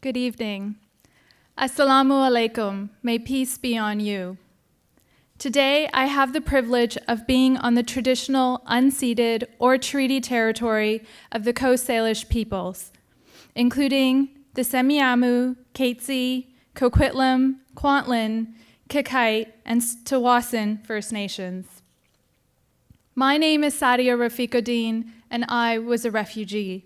Good evening. Assalamu alaikum. May peace be on you. Today, I have the privilege of being on the traditional unceded or treaty territory of the Coast Salish peoples, including the Semiahmoo, Katzie, Coquitlam, Kwantlen, Kakite, and Tawasin First Nations. My name is Sadia Rafiquddin, and I was a refugee.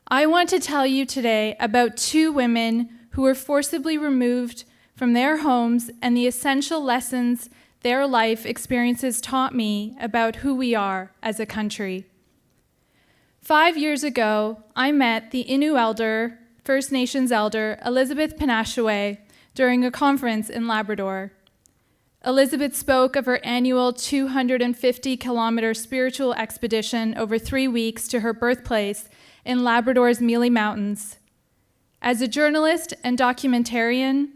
I want to tell you today about two women who were forcibly removed from their homes and the essential lessons their life experiences taught me about who we are as a country. 5 years ago, I met the Innu elder, First Nations elder, Elizabeth Panashaway, during a conference in Labrador. Elizabeth spoke of her annual 250-kilometer spiritual expedition over 3 weeks to her birthplace in Labrador's Mealy Mountains. As a journalist and documentarian,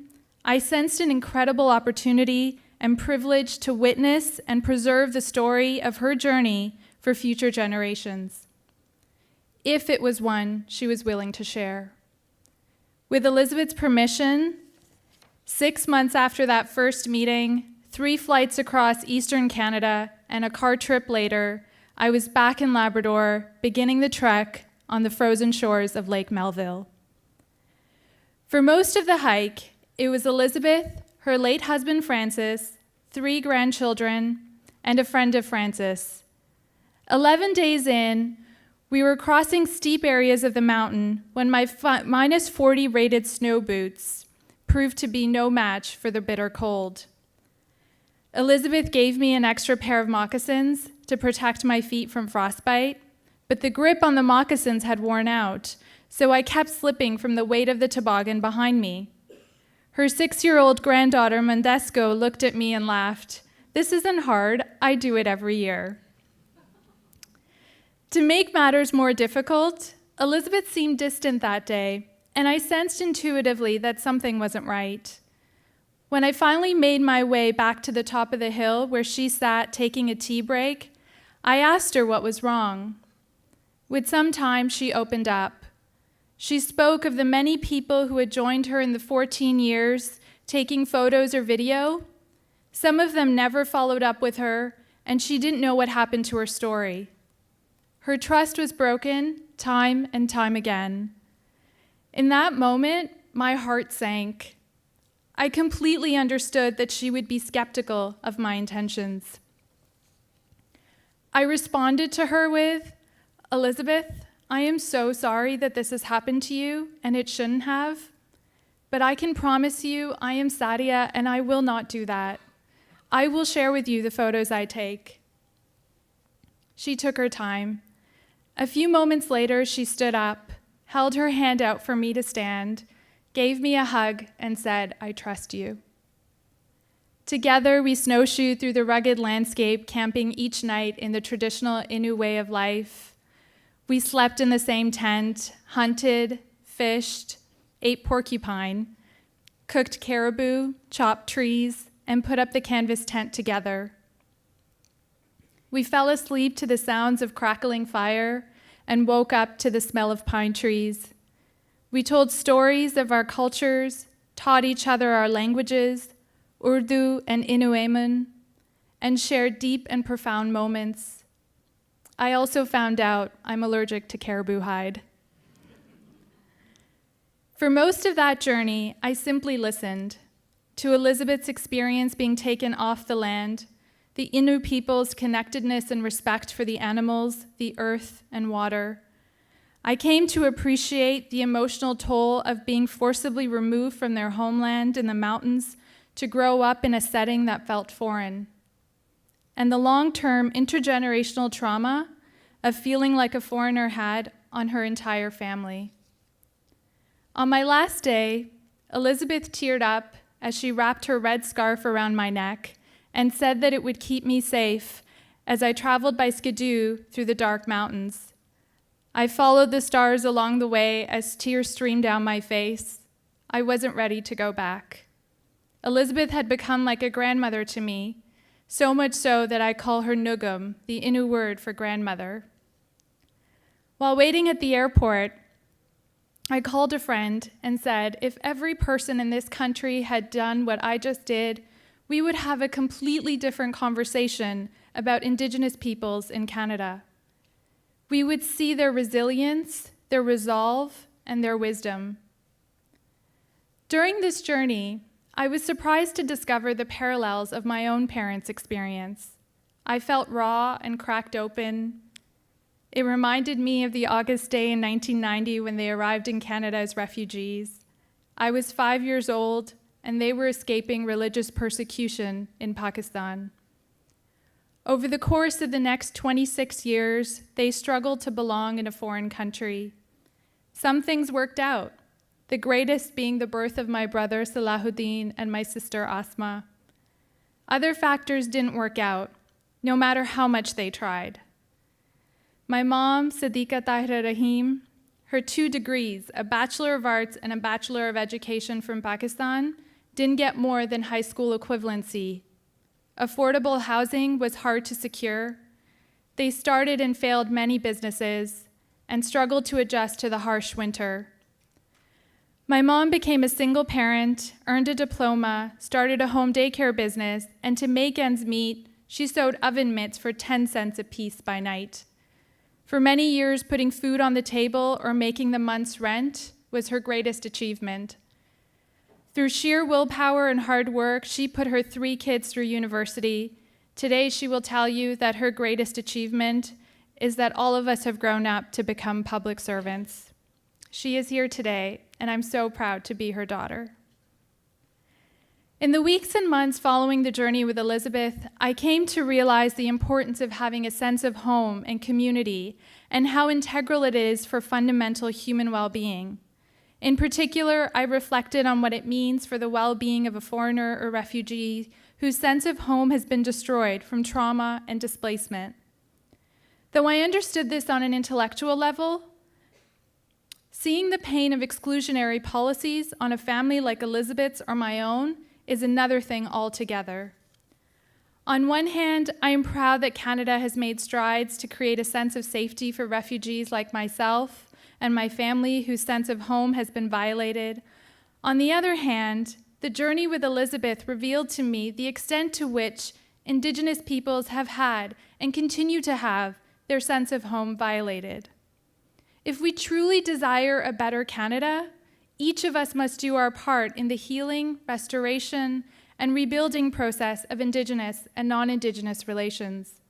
I sensed an incredible opportunity and privilege to witness and preserve the story of her journey for future generations, if it was one she was willing to share. With Elizabeth's permission, 6 months after that first meeting, 3 flights across Eastern Canada, and a car trip later, I was back in Labrador, beginning the trek on the frozen shores of Lake Melville. For most of the hike, it was Elizabeth, her late husband Francis, 3 grandchildren, and a friend of Francis. 11 days in, we were crossing steep areas of the mountain when my minus 40 rated snow boots proved to be no match for the bitter cold. Elizabeth gave me an extra pair of moccasins to protect my feet from frostbite, but the grip on the moccasins had worn out, so I kept slipping from the weight of the toboggan behind me. Her 6-year-old granddaughter, Mondesco, looked at me and laughed. "This isn't hard, I do it every year." To make matters more difficult, Elizabeth seemed distant that day, and I sensed intuitively that something wasn't right. When I finally made my way back to the top of the hill where she sat taking a tea break, I asked her what was wrong. With some time, she opened up. She spoke of the many people who had joined her in the 14 years, taking photos or video. Some of them never followed up with her, and she didn't know what happened to her story. Her trust was broken time and time again. In that moment, my heart sank. I completely understood that she would be skeptical of my intentions. I responded to her with, "Elizabeth, I am so sorry that this has happened to you, and it shouldn't have. But I can promise you I am Sadia, and I will not do that. I will share with you the photos I take." She took her time. A few moments later, she stood up, held her hand out for me to stand, gave me a hug, and said, "I trust you." Together, we snowshoed through the rugged landscape, camping each night in the traditional Innu way of life. We slept in the same tent, hunted, fished, ate porcupine, cooked caribou, chopped trees, and put up the canvas tent together. We fell asleep to the sounds of crackling fire and woke up to the smell of pine trees. We told stories of our cultures, taught each other our languages, Urdu and Inueman, and shared deep and profound moments. I also found out I'm allergic to caribou hide. For most of that journey, I simply listened to Elizabeth's experience being taken off the land, the Innu people's connectedness and respect for the animals, the earth, and water. I came to appreciate the emotional toll of being forcibly removed from their homeland in the mountains to grow up in a setting that felt foreign, and the long-term intergenerational trauma of feeling like a foreigner had on her entire family. On my last day, Elizabeth teared up as she wrapped her red scarf around my neck and said that it would keep me safe as I traveled by skidoo through the dark mountains. I followed the stars along the way as tears streamed down my face. I wasn't ready to go back. Elizabeth had become like a grandmother to me, so much so that I call her Nugum, the Innu word for grandmother. While waiting at the airport, I called a friend and said, if every person in this country had done what I just did, we would have a completely different conversation about Indigenous peoples in Canada. We would see their resilience, their resolve, and their wisdom. During this journey, I was surprised to discover the parallels of my own parents' experience. I felt raw and cracked open. It reminded me of the August day in 1990 when they arrived in Canada as refugees. I was 5 years old, and they were escaping religious persecution in Pakistan. Over the course of the next 26 years, they struggled to belong in a foreign country. Some things worked out, the greatest being the birth of my brother Salahuddin and my sister Asma. Other factors didn't work out, no matter how much they tried. My mom, Sadia Rahim, her 2 degrees, a Bachelor of Arts and a Bachelor of Education from Pakistan, didn't get more than high school equivalency. Affordable housing was hard to secure. They started and failed many businesses and struggled to adjust to the harsh winter. My mom became a single parent, earned a diploma, started a home daycare business, and to make ends meet, she sewed oven mitts for 10 cents a piece by night. For many years, putting food on the table or making the month's rent was her greatest achievement. Through sheer willpower and hard work, she put her 3 kids through university. Today, she will tell you that her greatest achievement is that all of us have grown up to become public servants. She is here today, and I'm so proud to be her daughter. In the weeks and months following the journey with Elizabeth, I came to realize the importance of having a sense of home and community, and how integral it is for fundamental human well-being. In particular, I reflected on what it means for the well-being of a foreigner or refugee whose sense of home has been destroyed from trauma and displacement. Though I understood this on an intellectual level, seeing the pain of exclusionary policies on a family like Elizabeth's or my own is another thing altogether. On one hand, I am proud that Canada has made strides to create a sense of safety for refugees like myself and my family whose sense of home has been violated. On the other hand, the journey with Elizabeth revealed to me the extent to which Indigenous peoples have had and continue to have their sense of home violated. If we truly desire a better Canada, each of us must do our part in the healing, restoration, and rebuilding process of Indigenous and non-Indigenous relations.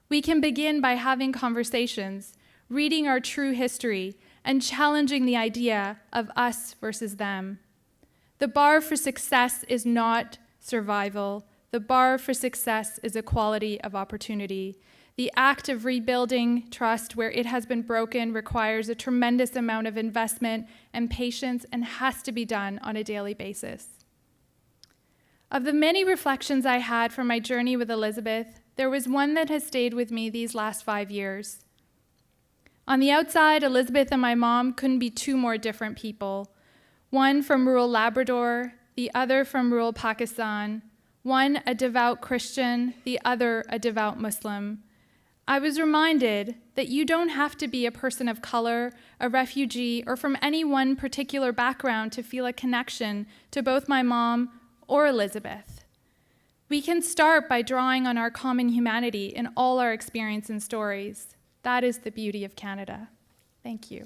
We can begin by having conversations, reading our true history, and challenging the idea of us versus them. The bar for success is not survival. The bar for success is equality of opportunity. The act of rebuilding trust where it has been broken requires a tremendous amount of investment and patience and has to be done on a daily basis. Of the many reflections I had from my journey with Elizabeth, there was one that has stayed with me these last 5 years. On the outside, Elizabeth and my mom couldn't be 2 more different people. One from rural Labrador, the other from rural Pakistan. One a devout Christian, the other a devout Muslim. I was reminded that you don't have to be a person of color, a refugee, or from any one particular background to feel a connection to both my mom or Elizabeth. We can start by drawing on our common humanity in all our experience and stories. That is the beauty of Canada. Thank you.